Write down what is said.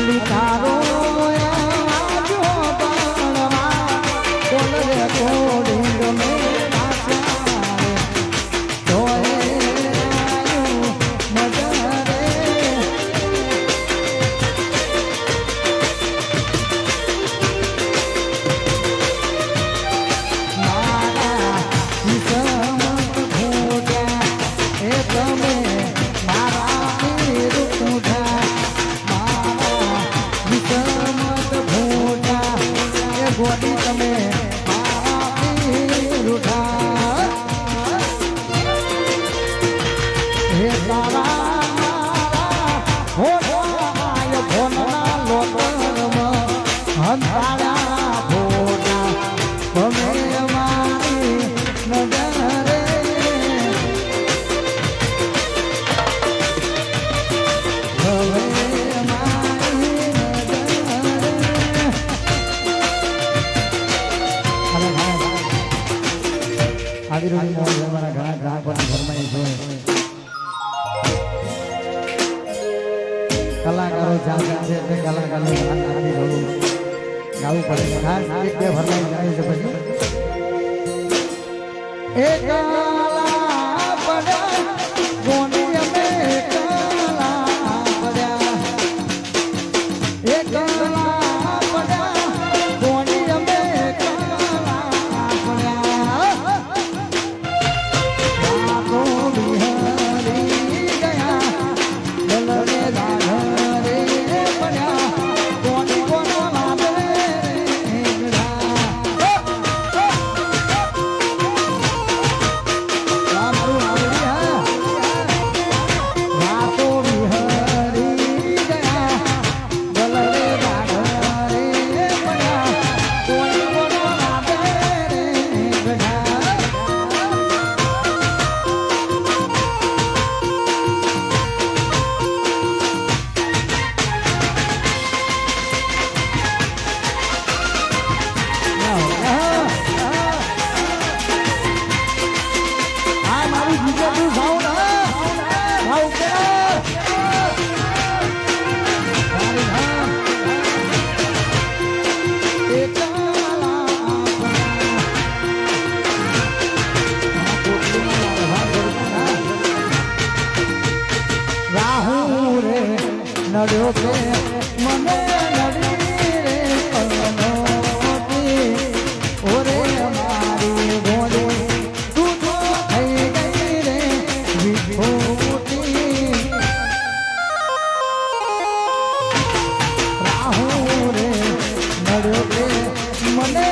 અલી તારો આજો બાળવા કોલ રે કોડી ગમે આસારે તોય આયો મજા રે મારા કિસ્મત ભોગ્યા એ તમે મારા પીર ઉઠા ગોડી તમે મારા પીર ઉઠા હે તારા હો આય ફોનના લોટરમાં હંતાળા ફોટા તમે મારી નજરે આવી રહ્યું અમારા ઘણા ગ્રાહકોની ફરમાઈશ હોય કલાકારો ચાલતા છે તે કલાકારોનું ધ્યાન રાખી થોડું ગાવું પડે ખાસ એક બે ફરમાઈશ આવી છે પછી એક કલા પડ્યા ગોની અમે કલા પડ્યા એક કલા પડ્યા ગોની અમે કલા પડ્યા નડ્યો છે મને નડી રે પનોતી ઓરે મારી ગોળી તું તો થઈ ગઈ રે વિભૂતિ રાહુ રે નડ્યો છે મને